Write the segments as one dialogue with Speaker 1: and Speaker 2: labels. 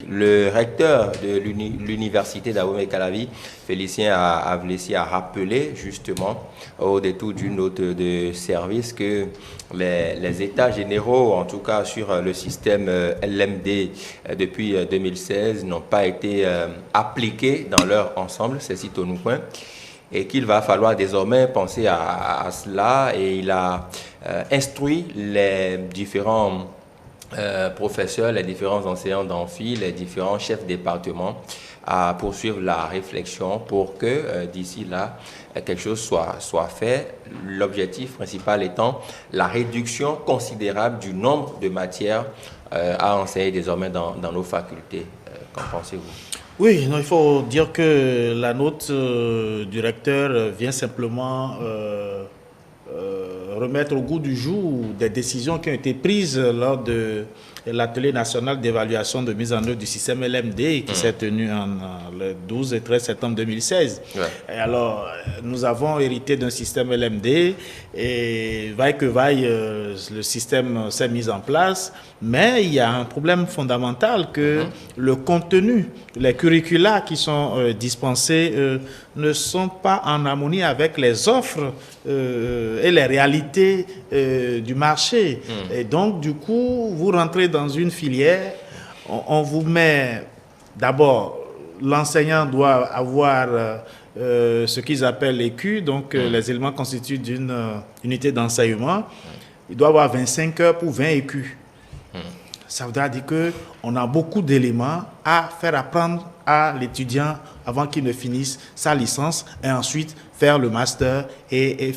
Speaker 1: Le recteur de l'université d'Abomey-Calavi, Félicien Avlessi, a rappelé justement au détour d'une note de service que les états généraux, en tout cas sur le système LMD depuis 2016, n'ont pas été appliqués dans leur ensemble, c'est site au Noucoin, et qu'il va falloir désormais penser à cela. Et il a instruit les différents professeurs, les différents enseignants d'amphi, les différents chefs de département à poursuivre la réflexion pour que d'ici là, quelque chose soit fait. L'objectif principal étant la réduction considérable du nombre de matières à enseigner désormais dans nos facultés. Qu'en pensez-vous?
Speaker 2: Oui, non, il faut dire que la note du recteur vient simplement remettre au goût du jour des décisions qui ont été prises lors de l'atelier national d'évaluation de mise en œuvre du système LMD qui s'est tenu le 12 et 13 septembre 2016. Ouais. Et alors, nous avons hérité d'un système LMD et vaille que vaille, le système s'est mis en place, mais il y a un problème fondamental que le contenu, les curricula qui sont dispensés ne sont pas en harmonie avec les offres et les réalités du marché. Et donc, du coup, vous rentrez dans une filière, on vous met d'abord, l'enseignant doit avoir ce qu'ils appellent les Q, donc les éléments constituent d'une unité d'enseignement. Il doit avoir 25 heures pour 20 écus. Ça voudra dire qu'on a beaucoup d'éléments à faire apprendre à l'étudiant avant qu'il ne finisse sa licence et ensuite faire le master et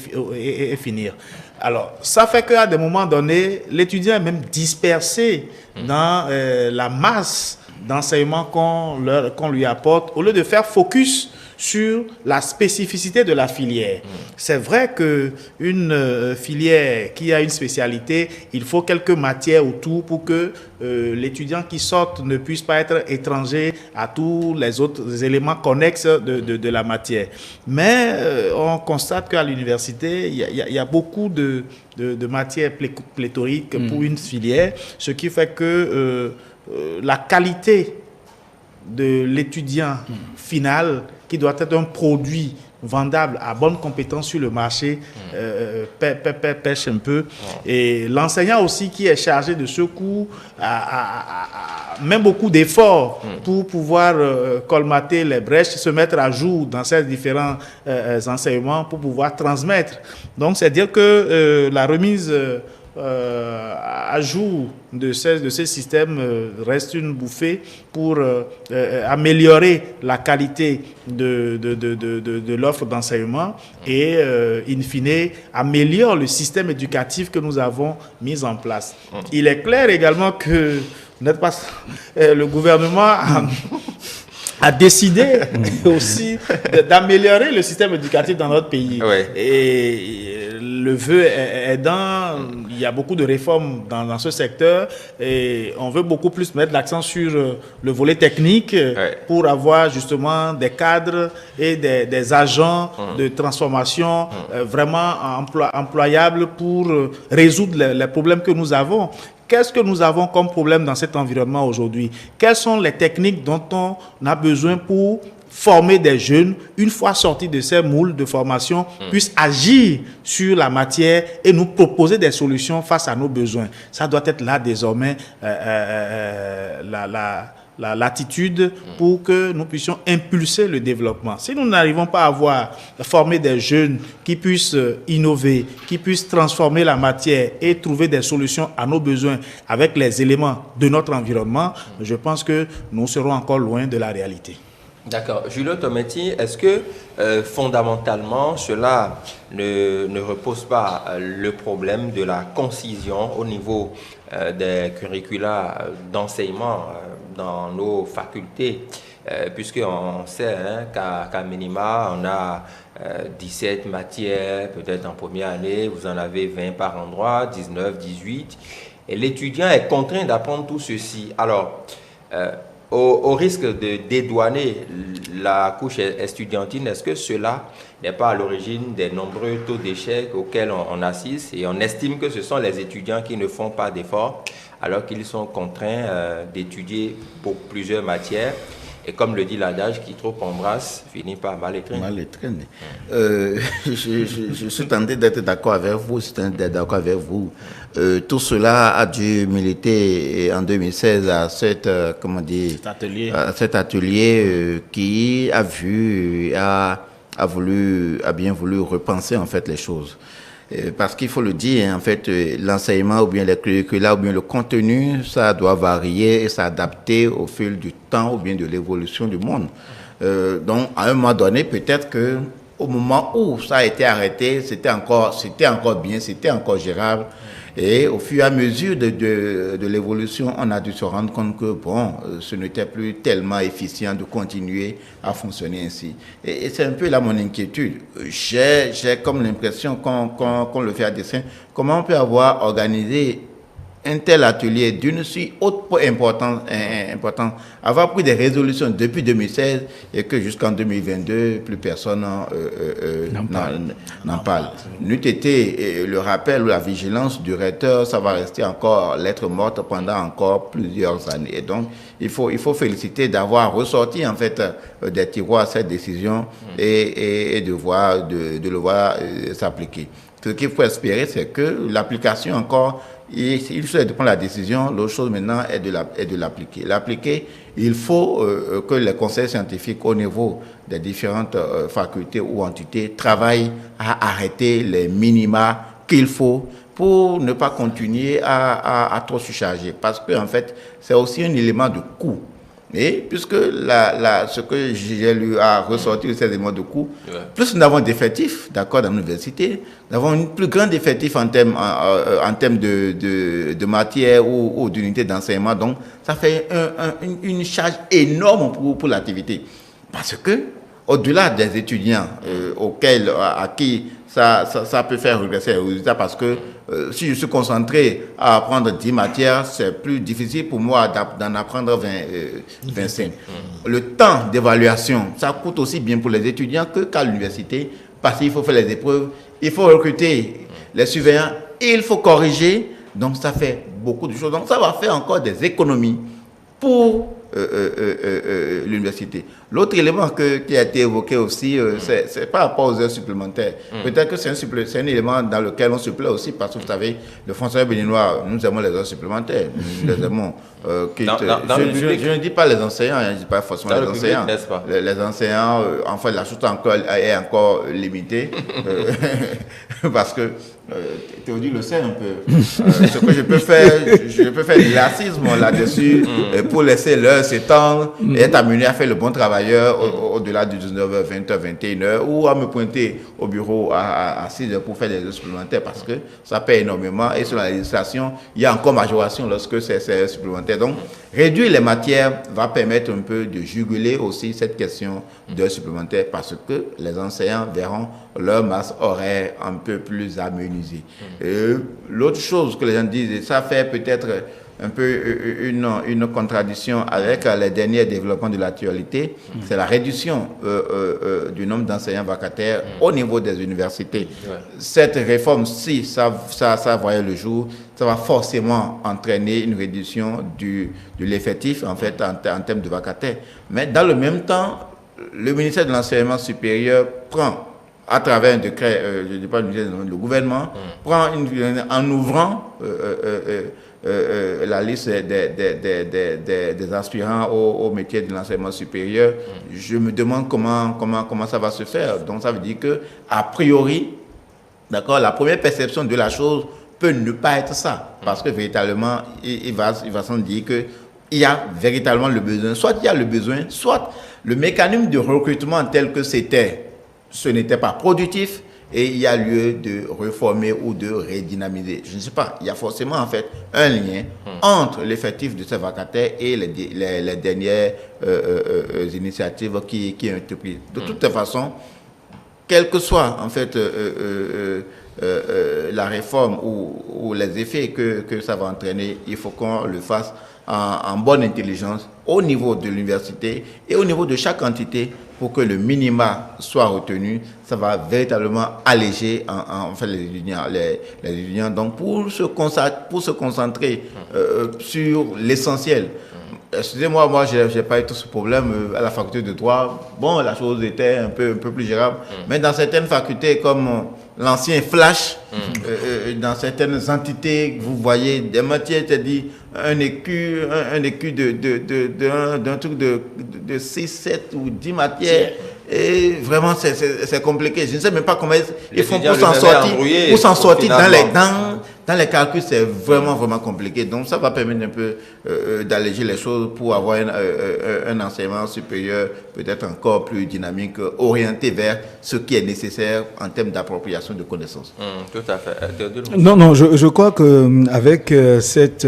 Speaker 2: finir. Alors, ça fait qu'à des moments donnés, l'étudiant est même dispersé dans la masse d'enseignements qu'on lui apporte au lieu de faire focus sur la spécificité de la filière. C'est vrai qu'une filière qui a une spécialité, il faut quelques matières autour pour que l'étudiant qui sorte ne puisse pas être étranger à tous les autres éléments connexes de la matière. Mais on constate qu'à l'université, il y a beaucoup de matières pléthoriques pour une filière, ce qui fait que la qualité de l'étudiant final, qui doit être un produit vendable à bonne compétence sur le marché, pêche un peu. Et l'enseignant aussi qui est chargé de ce cours met beaucoup d'efforts pour pouvoir colmater les brèches, se mettre à jour dans ces différents enseignements pour pouvoir transmettre. Donc, c'est dire que la remise à jour de ces systèmes reste une bouffée pour améliorer la qualité de l'offre d'enseignement et, in fine, améliore le système éducatif que nous avons mis en place. Il est clair également que le gouvernement a décidé aussi d'améliorer le système éducatif dans notre pays. Ouais. Et le vœu aidant, il y a beaucoup de réformes dans ce secteur et on veut beaucoup plus mettre l'accent sur le volet technique pour avoir justement des cadres et des agents de transformation vraiment employables pour résoudre les problèmes que nous avons. Qu'est-ce que nous avons comme problème dans cet environnement aujourd'hui? Quelles sont les techniques dont on a besoin pour former des jeunes, une fois sortis de ces moules de formation, puissent agir sur la matière et nous proposer des solutions face à nos besoins? Ça doit être là désormais l'attitude pour que nous puissions impulser le développement. Si nous n'arrivons pas à former des jeunes qui puissent innover, qui puissent transformer la matière et trouver des solutions à nos besoins avec les éléments de notre environnement, je pense que nous serons encore loin de la réalité.
Speaker 1: D'accord. Julio Tometti, est-ce que fondamentalement cela ne repose pas le problème de la concision au niveau des curricula d'enseignement dans nos facultés, puisqu'on sait qu'à minima, on a 17 matières, peut-être en première année, vous en avez 20 par endroit, 19, 18, et l'étudiant est contraint d'apprendre tout ceci. Alors, au risque de dédouaner la couche estudiantine, est-ce que cela n'est pas à l'origine des nombreux taux d'échec auxquels on assiste et on estime que ce sont les étudiants qui ne font pas d'efforts alors qu'ils sont contraints d'étudier pour plusieurs matières. Et comme le dit l'adage, qui trop embrasse finit par mal étreindre.
Speaker 3: Mal étreindre. Je suis tenté d'être d'accord avec vous. Tout cela a dû militer en 2016 à cet atelier qui a bien voulu repenser en fait les choses. Parce qu'il faut le dire, en fait, l'enseignement ou bien les curricula ou bien le contenu, ça doit varier et s'adapter au fil du temps ou bien de l'évolution du monde. Donc, à un moment donné, peut-être que au moment où ça a été arrêté, c'était encore bien, c'était encore gérable. Et au fur et à mesure de l'évolution, on a dû se rendre compte que, ce n'était plus tellement efficient de continuer à fonctionner ainsi. Et c'est un peu là mon inquiétude. J'ai comme l'impression qu'on le fait à dessein. Comment on peut avoir organisé un tel atelier d'une si haute importance, avoir pris des résolutions depuis 2016 et que jusqu'en 2022, plus personne n'en parle. N'eût été le rappel ou la vigilance du recteur, ça va rester encore lettre morte pendant encore plusieurs années. Et donc, il faut féliciter d'avoir ressorti en fait des tiroirs cette décision et de le voir s'appliquer. Ce qu'il faut espérer, c'est que l'application encore, il suffit de prendre la décision, l'autre chose maintenant est de l'appliquer. L'appliquer, il faut que les conseils scientifiques au niveau des différentes facultés ou entités travaillent à arrêter les minima qu'il faut pour ne pas continuer à trop surcharger. Parce que en fait, c'est aussi un élément de coût. Et puisque ce que j'ai lu a ressorti de ces éléments de coût, plus nous avons d'effectifs, d'accord, dans l'université, nous avons une plus grande effectif en termes de matière ou d'unité d'enseignement. Donc, ça fait une charge énorme pour l'activité. Parce que, au-delà des étudiants à qui ça peut faire regresser les résultats, parce que si je suis concentré à apprendre 10 matières, c'est plus difficile pour moi d'en apprendre 25. Le temps d'évaluation, ça coûte aussi bien pour les étudiants qu'à l'université, parce qu'il faut faire les épreuves, il faut recruter les surveillants, et il faut corriger. Donc ça fait beaucoup de choses. Donc ça va faire encore des économies pour l'université. L'autre élément qui a été évoqué aussi, c'est par rapport aux heures supplémentaires. Peut-être que c'est un élément dans lequel on se plaît aussi, parce que vous savez, le fonctionnaire béninois, nous aimons les heures supplémentaires. Nous les aimons. Je ne dis pas les enseignants, je ne dis pas forcément les enseignants. Les enseignants, enfin, la chose est encore limitée. Parce que Théodule le sait un peu. Ce que je peux faire du laxisme là-dessus pour laisser l'heure s'étendre et être amené à faire le bon travailleur au-delà de 19h, 20h, 21h ou à me pointer au bureau à 6h pour faire des heures supplémentaires parce que ça paie énormément et sur la législation, il y a encore majoration lorsque c'est heures supplémentaires. Donc, réduire les matières va permettre un peu de juguler aussi cette question d'heures supplémentaires parce que les enseignants verront leur masse horaire un peu plus amenuisée. L'autre chose que les gens disent, et ça fait peut-être un peu une contradiction avec les derniers développements de l'actualité, c'est la réduction du nombre d'enseignants vacataires au niveau des universités. Cette réforme, si ça voyait le jour, ça va forcément entraîner une réduction de l'effectif en fait en termes de vacataires. Mais dans le même temps, le ministère de l'Enseignement supérieur prend à travers un décret, je ne dis pas le gouvernement, prend en ouvrant la liste des aspirants au métier de l'enseignement supérieur. Je me demande comment ça va se faire. Donc ça veut dire que a priori, d'accord, la première perception de la chose peut ne pas être ça, parce que véritablement, il va s'en dire que il y a véritablement le besoin. Soit il y a le besoin, soit le mécanisme de recrutement tel que ce n'était pas productif et il y a lieu de réformer ou de redynamiser. Je ne sais pas, il y a forcément en fait un lien entre l'effectif de ces vacataires et les dernières initiatives qui ont été prises. De toute façon, quelle que soit en fait la réforme ou les effets que ça va entraîner, il faut qu'on le fasse en bonne intelligence au niveau de l'université et au niveau de chaque entité pour que le minima soit retenu. Ça va véritablement alléger en fait les étudiants. Donc pour se concentrer sur l'essentiel. Excusez-moi, moi j'ai pas eu tout ce problème à la faculté de droit. Bon, la chose était un peu plus gérable. Mais dans certaines facultés comme l'ancien Flash, dans certaines entités, vous voyez des matières, c'est-à-dire un écu d'un truc de 6, 7 ou 10 matières. Et vraiment, c'est compliqué. Je ne sais même pas comment ils font pour s'en sortir dans les calculs, c'est vraiment compliqué. Donc, ça va permettre un peu d'alléger les choses pour avoir un enseignement supérieur, peut-être encore plus dynamique, orienté vers ce qui est nécessaire en termes d'appropriation de connaissances.
Speaker 1: Tout à fait.
Speaker 4: Non, je crois qu'avec cette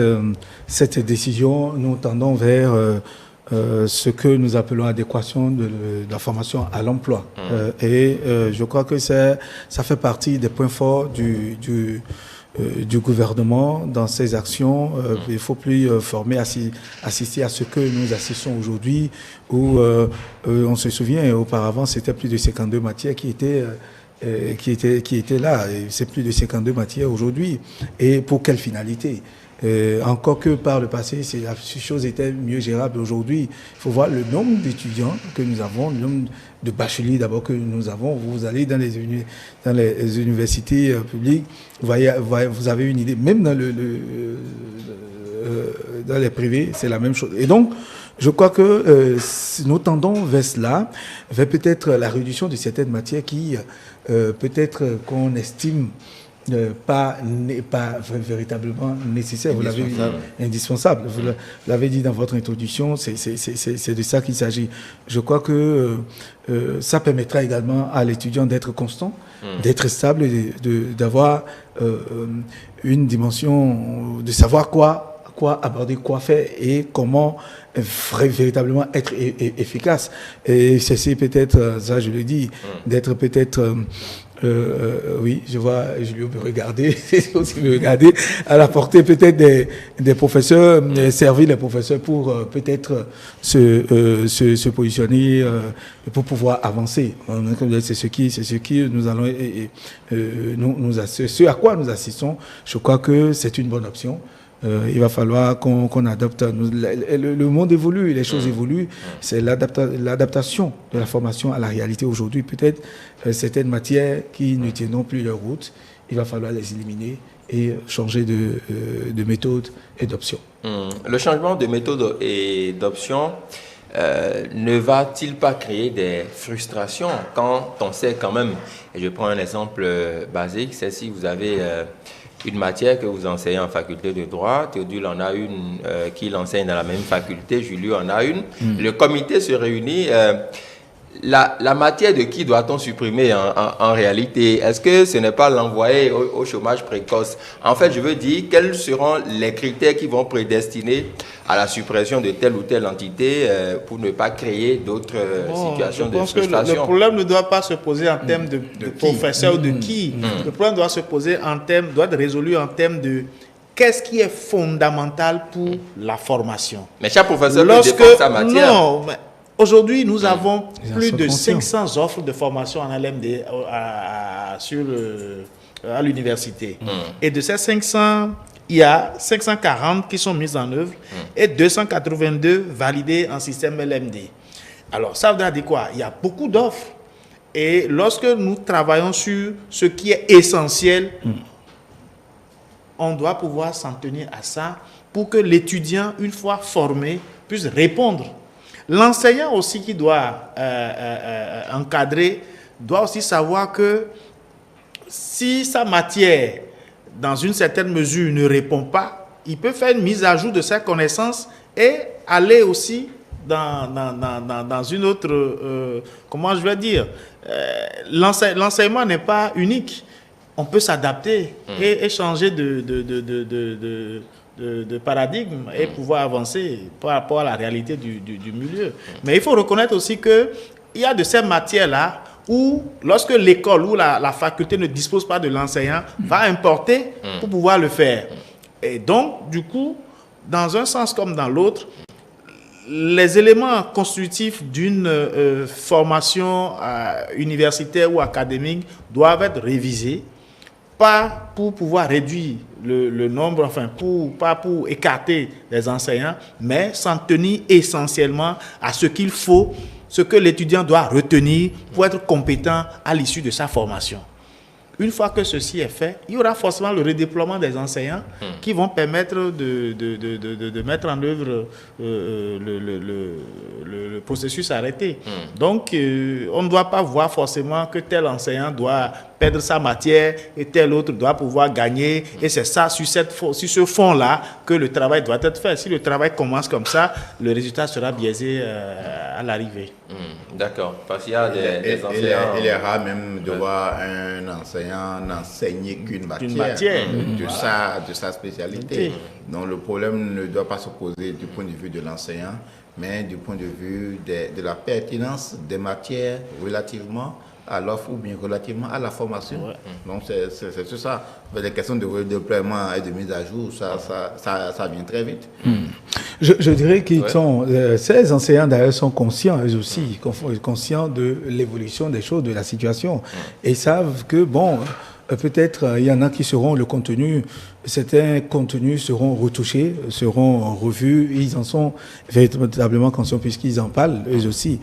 Speaker 4: décision, nous tendons vers ce que nous appelons adéquation de la formation à l'emploi. Et je crois que ça fait partie des points forts du gouvernement dans ses actions. Il ne faut plus former, assister à ce que nous assistons aujourd'hui, où on se souvient, auparavant, c'était plus de 52 matières qui étaient là. C'est plus de 52 matières aujourd'hui. Et pour quelle finalité? Encore que par le passé, la chose était mieux gérable. Aujourd'hui, il faut voir le nombre d'étudiants que nous avons, le nombre de bacheliers d'abord que nous avons. Vous allez dans les universités publiques, vous avez une idée. Même dans dans les privés, c'est la même chose. Et donc, je crois que nous tendons vers cela, vers peut-être la réduction de certaines matières qui, peut-être qu'on estime pas véritablement nécessaire. Vous l'avez dit, indispensable. Vous l'avez dit dans votre introduction, c'est de ça qu'il s'agit. Je crois que ça permettra également à l'étudiant d'être constant, d'être stable, d'avoir une dimension, de savoir quoi aborder, quoi faire et comment véritablement être efficace. Et c'est peut-être, ça je le dis, d'être peut-être... oui, je vois Julio me regarder, aussi me regarder, à la portée peut-être des professeurs, servir les professeurs pour peut-être se positionner, pour pouvoir avancer. C'est ce qui nous allons, ce à quoi nous assistons. Je crois que c'est une bonne option. Il va falloir qu'on adopte. Le monde évolue, les choses évoluent. C'est l'adaptation de la formation à la réalité aujourd'hui. Peut-être certaines matières qui ne tiendront plus leur route, il va falloir les éliminer et changer de méthode et d'option.
Speaker 1: Le changement de méthode et d'option ne va-t-il pas créer des frustrations quand on sait quand même, et je prends un exemple basique, c'est si vous avez... une matière que vous enseignez en faculté de droit, Théodule en a une qui l'enseigne dans la même faculté, Julio en a une. Le comité se réunit. La matière de qui doit-on supprimer en réalité? Est-ce que ce n'est pas l'envoyer au chômage précoce? En fait, je veux dire, quels seront les critères qui vont prédestiner à la suppression de telle ou telle entité pour ne pas créer d'autres situations de frustration?
Speaker 2: Je pense que le problème ne doit pas se poser en termes de professeur ou de qui. Le problème doit se poser doit être résolu en termes de qu'est-ce qui est fondamental pour la formation.
Speaker 1: Mais chaque professeur peut défendre sa matière.
Speaker 2: Non, mais aujourd'hui, nous avons plus de 500 offres de formation en LMD à l'université. Et de ces 500, il y a 540 qui sont mises en œuvre et 282 validées en système LMD. Alors, ça veut dire quoi? Il y a beaucoup d'offres. Et lorsque nous travaillons sur ce qui est essentiel, on doit pouvoir s'en tenir à ça pour que l'étudiant, une fois formé, puisse répondre. L'enseignant aussi qui doit encadrer doit aussi savoir que si sa matière, dans une certaine mesure, ne répond pas, il peut faire une mise à jour de ses connaissances et aller aussi dans une autre... comment je vais dire? L'enseignement n'est pas unique. On peut s'adapter et changer de paradigme et pouvoir avancer par rapport à la réalité du milieu. Mais il faut reconnaître aussi qu'il y a de ces matières-là où, lorsque l'école ou la faculté ne dispose pas de l'enseignant, va importer pour pouvoir le faire. Et donc, du coup, dans un sens comme dans l'autre, les éléments constitutifs d'une formation universitaire ou académique doivent être révisés, pas pour pouvoir réduire le nombre, enfin, pas pour écarter les enseignants, mais s'en tenir essentiellement à ce qu'il faut, ce que l'étudiant doit retenir pour être compétent à l'issue de sa formation. Une fois que ceci est fait, il y aura forcément le redéploiement des enseignants qui vont permettre de mettre en œuvre le processus arrêté. Donc, on ne doit pas voir forcément que tel enseignant doit perdre sa matière et tel autre doit pouvoir gagner. Et c'est ça, sur ce fond-là, que le travail doit être fait. Si le travail commence comme ça, le résultat sera biaisé à l'arrivée.
Speaker 1: D'accord. Parce qu'il y a des enseignants...
Speaker 3: Il est rare même de voir un enseignant n'enseigner qu'une matière, de sa spécialité. Donc le problème ne doit pas se poser du point de vue de l'enseignant, mais du point de vue de la pertinence des matières relativement à l'offre ou bien relativement à la formation. Donc c'est tout ça. Les questions de redéploiement et de mise à jour, ça vient très vite.
Speaker 4: Je dirais qu'ils sont, ces enseignants d'ailleurs sont conscients, eux aussi, conscients de l'évolution des choses, de la situation, et savent que, bon, peut-être il y en a qui seront le contenu, certains contenus seront retouchés, seront revus, ils en sont véritablement conscients puisqu'ils en parlent eux aussi,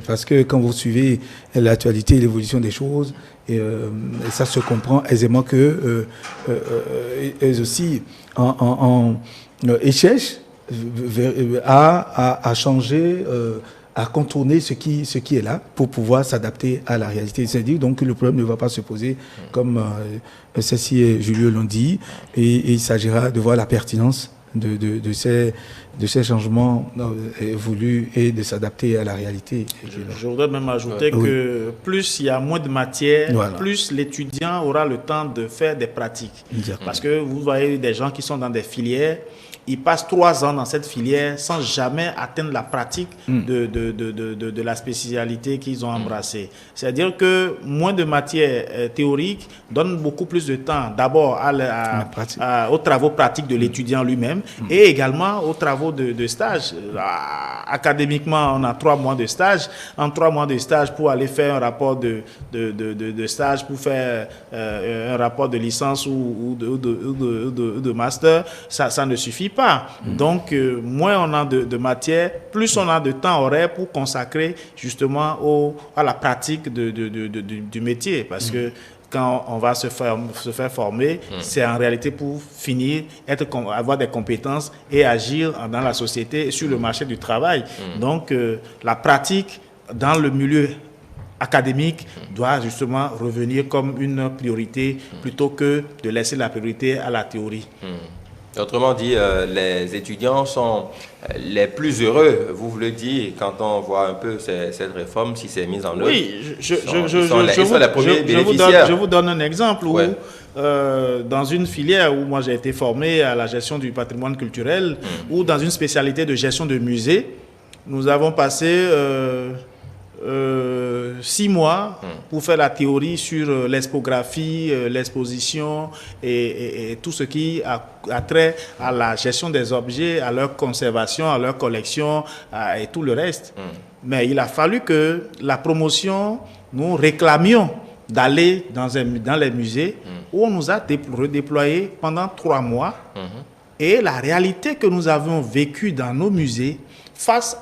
Speaker 4: parce que quand vous suivez l'actualité et l'évolution des choses, et ça se comprend aisément que eux aussi ils cherchent à changer, à contourner ce qui est là pour pouvoir s'adapter à la réalité. C'est-à-dire donc que le problème ne va pas se poser comme Cécile et Julio l'ont dit, et il s'agira de voir la pertinence de ces changements voulus et de s'adapter à la réalité.
Speaker 2: Je voudrais même ajouter que plus il y a moins de matière, plus l'étudiant aura le temps de faire des pratiques. Parce que vous voyez des gens qui sont dans des filières, ils passent 3 ans dans cette filière sans jamais atteindre la pratique de la spécialité qu'ils ont embrassée. C'est-à-dire que moins de matière théorique donne beaucoup plus de temps d'abord aux travaux pratiques de l'étudiant lui-même et également aux travaux de stage. Académiquement, on a 3 mois de stage. En 3 mois de stage, pour aller faire un rapport de stage, pour faire un rapport de licence ou de master, ça ne suffit pas. Donc, moins on a de matière, plus on a de temps horaire pour consacrer justement à la pratique du métier. Parce que quand on va se faire former, c'est en réalité pour finir, avoir des compétences et agir dans la société et sur le marché du travail. Donc, la pratique dans le milieu académique doit justement revenir comme une priorité plutôt que de laisser la priorité à la théorie.
Speaker 1: Autrement dit, les étudiants sont les plus heureux, vous le dites, quand on voit un peu cette réforme, si c'est mis en œuvre.
Speaker 2: Oui,
Speaker 1: ils sont les premiers bénéficiaires.
Speaker 2: Je vous donne un exemple où, dans une filière où moi j'ai été formé à la gestion du patrimoine culturel, ou dans une spécialité de gestion de musée, nous avons passé 6 mois pour faire la théorie sur l'expographie, l'exposition et tout ce qui a trait à la gestion des objets, à leur conservation, à leur collection et tout le reste. Mais il a fallu que la promotion, nous réclamions d'aller dans les musées où on nous a redéployés pendant 3 mois. Et la réalité que nous avons vécue dans nos musées, face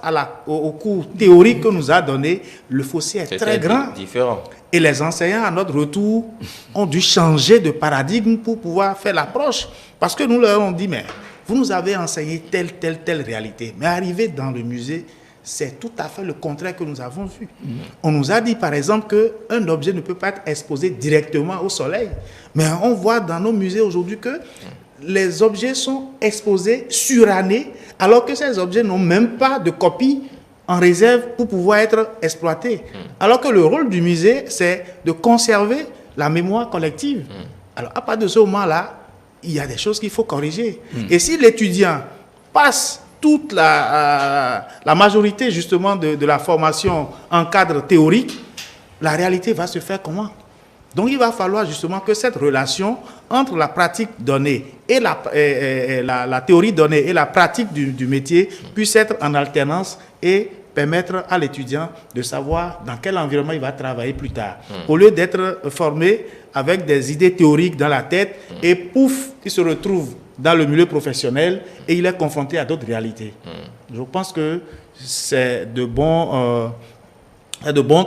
Speaker 2: au cours théorique que nous a donné, le fossé est très grand.
Speaker 1: Différent.
Speaker 2: Et les enseignants, à notre retour, ont dû changer de paradigme pour pouvoir faire l'approche. Parce que nous leur avons dit, mais vous nous avez enseigné telle réalité. Mais arrivé dans le musée, c'est tout à fait le contraire que nous avons vu. On nous a dit, par exemple, qu'un objet ne peut pas être exposé directement au soleil. Mais on voit dans nos musées aujourd'hui que les objets sont exposés surannés, alors que ces objets n'ont même pas de copie en réserve pour pouvoir être exploités. Alors que le rôle du musée, c'est de conserver la mémoire collective. Alors, à partir de ce moment-là, il y a des choses qu'il faut corriger. Et si l'étudiant passe toute la majorité, justement, de la formation en cadre théorique, la réalité va se faire comment ? Donc il va falloir justement que cette relation entre la pratique donnée et la théorie donnée et la pratique du métier puisse être en alternance et permettre à l'étudiant de savoir dans quel environnement il va travailler plus tard. Au lieu d'être formé avec des idées théoriques dans la tête et pouf, il se retrouve dans le milieu professionnel et il est confronté à d'autres réalités. Je pense que c'est de bon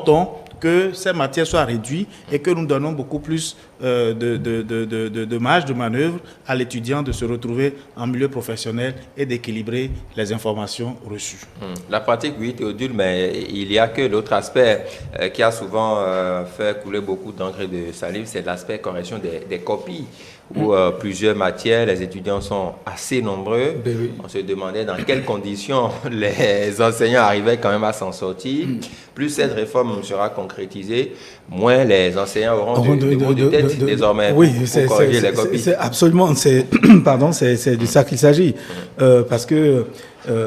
Speaker 2: ton que ces matières soient réduites et que nous donnons beaucoup plus de marge de manœuvre à l'étudiant de se retrouver en milieu professionnel et d'équilibrer les informations reçues.
Speaker 1: La pratique, oui, Théodule, mais il y a que l'autre aspect qui a souvent fait couler beaucoup d'encre et de salive, c'est l'aspect correction des copies, où plusieurs matières, les étudiants sont assez nombreux. Oui. On se demandait dans quelles conditions les enseignants arrivaient quand même à s'en sortir. Plus cette réforme sera concrétisée, moins les enseignants auront de maux de tête désormais pour corriger les copies.
Speaker 4: C'est absolument, c'est de ça qu'il s'agit. Parce que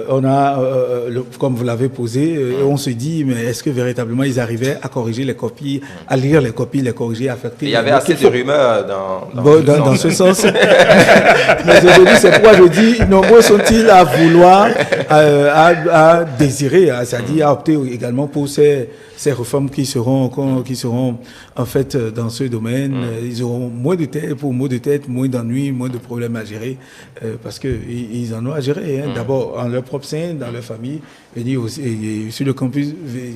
Speaker 4: on a, comme vous l'avez posé, on se dit, mais est-ce que véritablement ils arrivaient à corriger les copies, à lire les copies, les corriger, affecter?
Speaker 1: Il y avait assez de rumeurs
Speaker 4: dans ce sens. Mais aujourd'hui, c'est pourquoi je dis, nombreux sont-ils à vouloir, à désirer, c'est-à-dire à opter également pour ces réformes qui seront en fait dans ce domaine. Ils auront moins de tête, moins d'ennuis, moins de problèmes à gérer, parce qu'ils en ont à gérer. D'abord en leur propre sein, dans leur famille, et sur le campus,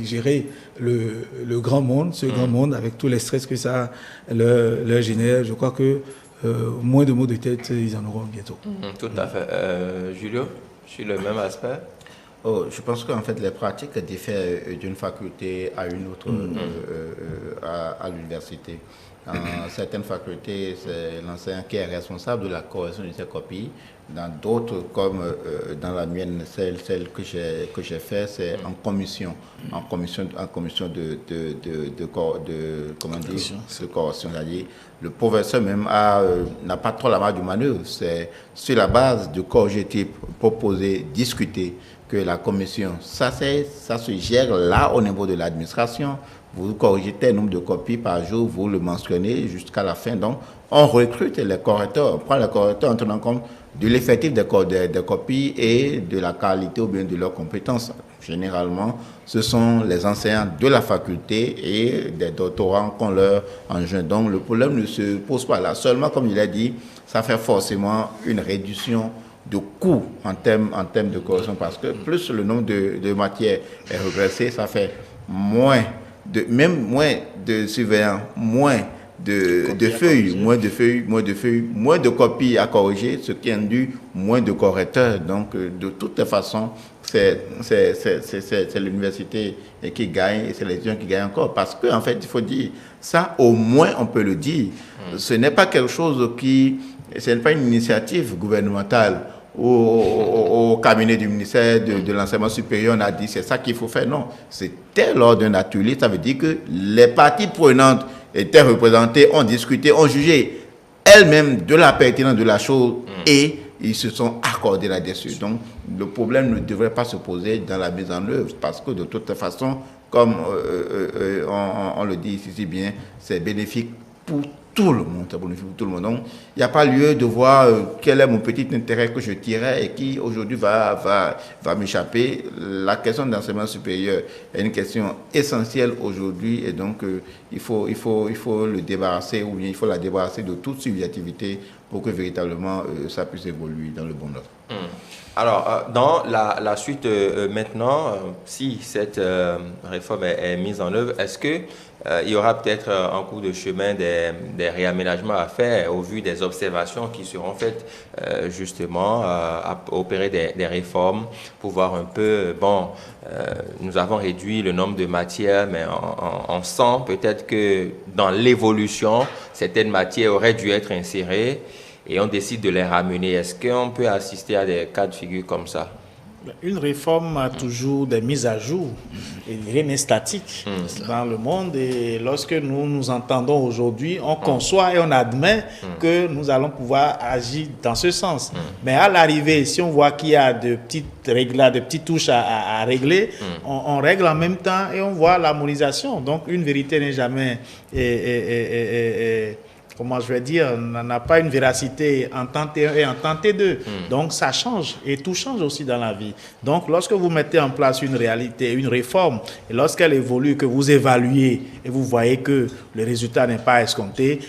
Speaker 4: gérer le grand monde, ce grand monde avec tous les stress que ça leur génère. Je crois que moins de maux de tête, ils en auront bientôt.
Speaker 1: Tout à fait. Julio, sur le même aspect?
Speaker 3: Je pense qu'en fait, les pratiques diffèrent d'une faculté à une autre à l'université. Dans certaines facultés, c'est l'enseignant qui est responsable de la correction de ces copies. Dans d'autres, comme dans la mienne, celle que j'ai fait, c'est en commission de correction. C'est-à-dire, le professeur même n'a pas trop la marge de manœuvre. C'est sur la base de corriger proposer, discuter, que la commission, ça se gère là au niveau de l'administration. Vous corrigez tel nombre de copies par jour, vous le mentionnez jusqu'à la fin. Donc, on recrute les correcteurs, on prend les correcteurs en tenant compte de l'effectif des copies et de la qualité ou bien de leurs compétences. Généralement, ce sont les enseignants de la faculté et des doctorants qu'on leur enjoint. Donc, le problème ne se pose pas là. Seulement, comme il a dit, ça fait forcément une réduction de coûts en termes de correction, parce que plus le nombre de matières est régressé, ça fait moins de surveillants, moins de feuilles, moins de copies à corriger, ce qui induit moins de correcteurs. Donc, de toutes les façons, c'est l'université qui gagne et c'est les étudiants qui gagnent encore. Parce qu'en fait, il faut dire, ça au moins on peut le dire. Ce n'est pas quelque chose ce n'est pas une initiative gouvernementale au cabinet du ministère de l'enseignement supérieur, on a dit c'est ça qu'il faut faire. Non, c'était lors d'un atelier, ça veut dire que les parties prenantes étaient représentées, ont discuté, ont jugé elles-mêmes de la pertinence de la chose et ils se sont accordés là-dessus. Donc, le problème ne devrait pas se poser dans la mise en œuvre parce que de toute façon, comme on le dit ici si bien, c'est bénéfique pour tout le monde, ça bonifie pour tout le monde. Donc, il n'y a pas lieu de voir quel est mon petit intérêt que je tirais et qui aujourd'hui va m'échapper. La question d'enseignement supérieur est une question essentielle aujourd'hui et donc il faut le débarrasser ou bien il faut la débarrasser de toute subjectivité pour que véritablement ça puisse évoluer dans le bon ordre.
Speaker 1: Alors, dans la suite maintenant, si cette réforme est mise en œuvre, est-ce que il y aura peut-être en cours de chemin des réaménagements à faire au vu des observations qui seront faites justement à opérer des réformes pour voir un peu, nous avons réduit le nombre de matières, mais on sent peut-être que dans l'évolution, certaines matières auraient dû être insérées et on décide de les ramener. Est-ce qu'on peut assister à des cas de figure comme ça?
Speaker 2: Une réforme a toujours des mises à jour. rien n'est statique dans le monde. Et lorsque nous nous entendons aujourd'hui, on conçoit et on admet que nous allons pouvoir agir dans ce sens. Mais à l'arrivée, si on voit qu'il y a de petites réglages, de petites touches à régler, on règle en même temps et on voit l'harmonisation. Donc une vérité n'est jamais... comment je vais dire, n'a pas une véracité en temps T1 et en temps T2. Donc ça change et tout change aussi dans la vie. Donc lorsque vous mettez en place une réalité, une réforme, et lorsqu'elle évolue, que vous évaluez et vous voyez que le résultat n'est pas escompté,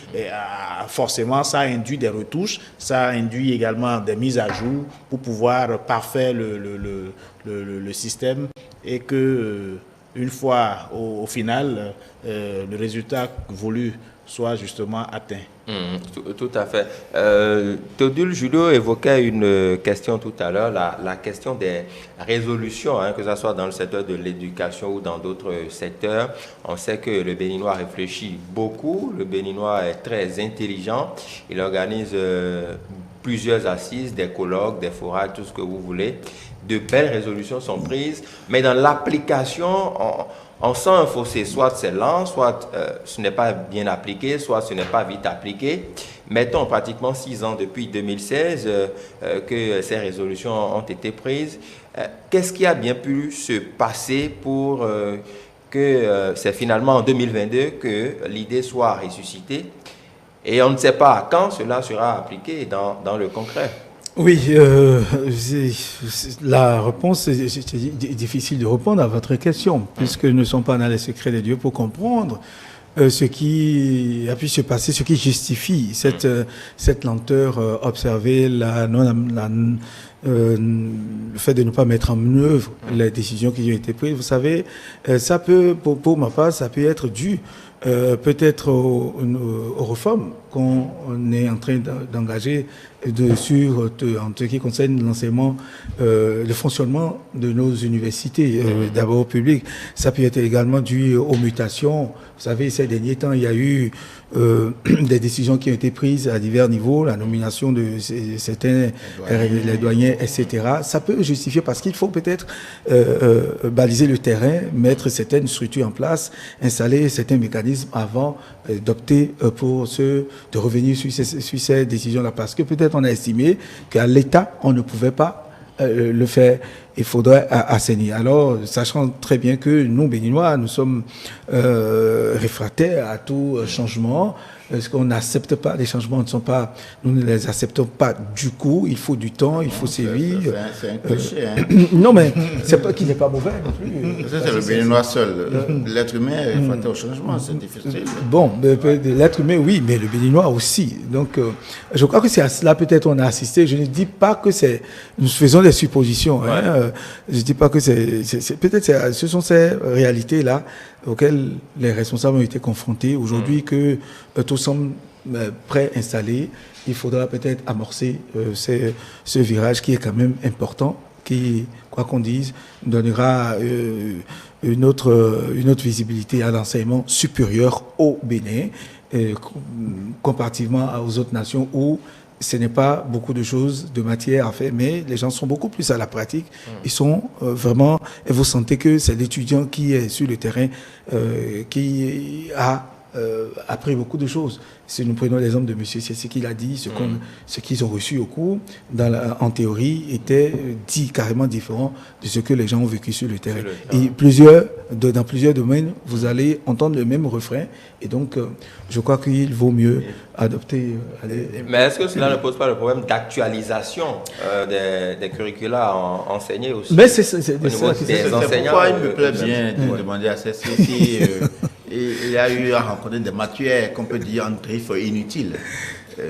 Speaker 2: forcément ça induit des retouches, ça induit également des mises à jour pour pouvoir parfaire le système et que une fois au final, le résultat voulu soit justement atteint.
Speaker 1: Tout à fait. Théodule Julio évoquait une question tout à l'heure, la question des résolutions, que ce soit dans le secteur de l'éducation ou dans d'autres secteurs. On sait que le Béninois réfléchit beaucoup, le Béninois est très intelligent, il organise plusieurs assises, des colloques, des forats, tout ce que vous voulez. De belles résolutions sont prises, mais dans l'application, on sent un fossé. Soit c'est lent, soit ce n'est pas bien appliqué, soit ce n'est pas vite appliqué. Mettons pratiquement 6 ans depuis 2016 que ces résolutions ont été prises. Qu'est-ce qui a bien pu se passer pour que c'est finalement en 2022 que l'idée soit ressuscitée? Et on ne sait pas quand cela sera appliqué dans le concret.
Speaker 4: Oui, la réponse est difficile de répondre à votre question, puisque nous ne sommes pas dans les secrets de Dieu pour comprendre ce qui a pu se passer, ce qui justifie cette lenteur observée, le fait de ne pas mettre en œuvre les décisions qui ont été prises. Vous savez, ça peut, pour ma part, ça peut être dû peut-être aux réformes qu'on est en train d'engager en ce qui concerne l'enseignement, le fonctionnement de nos universités, d'abord publiques. Ça peut être également dû aux mutations. Vous savez, ces derniers temps, il y a eu des décisions qui ont été prises à divers niveaux, la nomination de certains les douaniers, etc. Ça peut justifier parce qu'il faut peut-être baliser le terrain, mettre certaines structures en place, installer certains mécanismes avant d'opter de revenir sur ces décisions-là. Parce que peut-être on a estimé qu'à l'État, on ne pouvait pas le faire. Il faudrait assainir. Alors, sachant très bien que nous, Béninois, nous sommes réfractaires à tout changement, parce qu'on n'accepte pas les changements, nous ne les acceptons pas du coup. Il faut du temps, il faut sévir.
Speaker 3: C'est un péché.
Speaker 4: Non, mais c'est pas qu'il n'est pas mauvais non plus.
Speaker 3: C'est le Béninois seul. L'être humain est réfractaire au changement, c'est difficile.
Speaker 4: Bon, l'être humain, oui, mais le Béninois aussi. Donc, je crois que c'est à cela peut-être on a assisté. Je ne dis pas que nous faisons des suppositions. Ouais. Je ne dis pas que peut-être ce sont ces réalités-là auxquelles les responsables ont été confrontés. Aujourd'hui, que tout semble prêt, installé, il faudra peut-être amorcer ce virage qui est quand même important, qui, quoi qu'on dise, donnera une autre visibilité à l'enseignement supérieur au Bénin, comparativement aux autres nations où ce n'est pas beaucoup de choses, de matière à faire, mais les gens sont beaucoup plus à la pratique. Ils sont vraiment, et vous sentez que c'est l'étudiant qui est sur le terrain qui a appris beaucoup de choses. Si nous prenons l'exemple de monsieur, c'est ce qu'il a dit, ce qu'ils ont reçu au cours, en théorie, était dit carrément différent de ce que les gens ont vécu sur le terrain. Et dans plusieurs domaines, vous allez entendre le même refrain. Et donc, je crois qu'il vaut mieux adopter...
Speaker 1: Mais est-ce que cela ne pose pas le problème d'actualisation des curricula enseignés aussi?
Speaker 4: Mais c'est ça.
Speaker 1: Des enseignants.
Speaker 3: Pourquoi il me plaît bien de demander à ceci il y a eu à rencontrer des matières qu'on peut dire en griffe inutiles. Oui,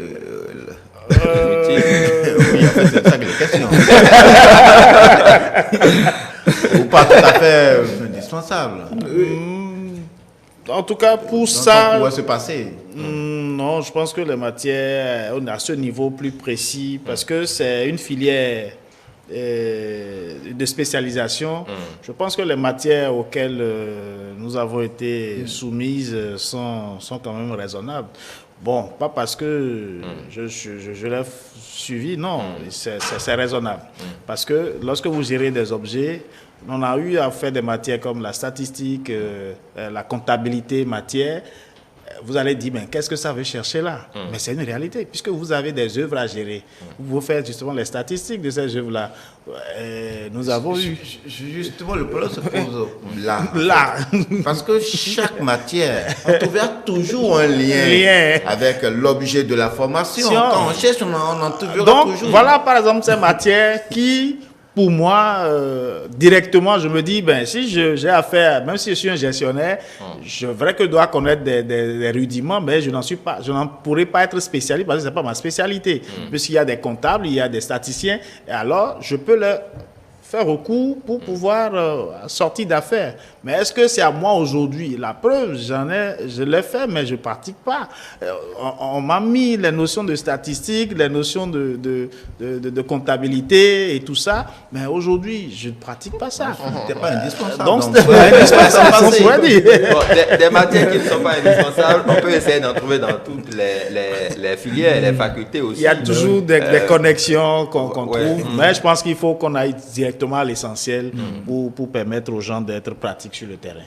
Speaker 3: en fait, c'est ça que les questions. Ou pas tout à fait indispensable.
Speaker 2: En tout cas, pour
Speaker 3: Donc,
Speaker 2: ça...
Speaker 3: ça pourrait se passer.
Speaker 2: Non, je pense que les matières, on est à ce niveau plus précis, parce que c'est une filière de spécialisation. Je pense que les matières auxquelles nous avons été soumises sont quand même raisonnables. Bon, pas parce que je l'ai suivi, non, c'est raisonnable. Parce que lorsque vous gérez des objets, on a eu à faire des matières comme la statistique, la comptabilité matière. Vous allez dire, ben, qu'est-ce que ça veut chercher là? Mais c'est une réalité, puisque vous avez des œuvres à gérer. Vous faites justement les statistiques de ces œuvres-là. Nous avons eu...
Speaker 3: Justement, le problème se pose là.
Speaker 2: Là.
Speaker 3: Parce que chaque matière, on trouvera toujours un lien avec l'objet de la formation. Quand on cherche, on en trouvera
Speaker 2: donc,
Speaker 3: toujours.
Speaker 2: Voilà, par exemple, ces matières qui... Pour moi, directement, je me dis, ben, si j'ai affaire, même si je suis un gestionnaire, je vrai que je dois connaître des rudiments, mais je n'en pourrais pas être spécialiste parce que ce n'est pas ma spécialité. Puisqu'il y a des comptables, il y a des statisticiens, et alors je peux leur faire recours pour pouvoir sortir d'affaires. Mais est-ce que c'est à moi aujourd'hui? La preuve, je l'ai fait, mais je ne pratique pas. On m'a mis les notions de statistique, les notions de comptabilité et tout ça, mais aujourd'hui, je ne pratique pas ça.
Speaker 3: C'est pas indispensable.
Speaker 2: Donc, c'est pas indispensable, on pourrait dire.
Speaker 1: Bon, des matières qui ne sont pas indispensables, on peut essayer d'en trouver dans toutes les filières, les facultés aussi.
Speaker 2: Il y a toujours des connexions qu'on trouve, mais je pense qu'il faut qu'on aille directement à l'essentiel pour permettre aux gens d'être pratiques sur le terrain.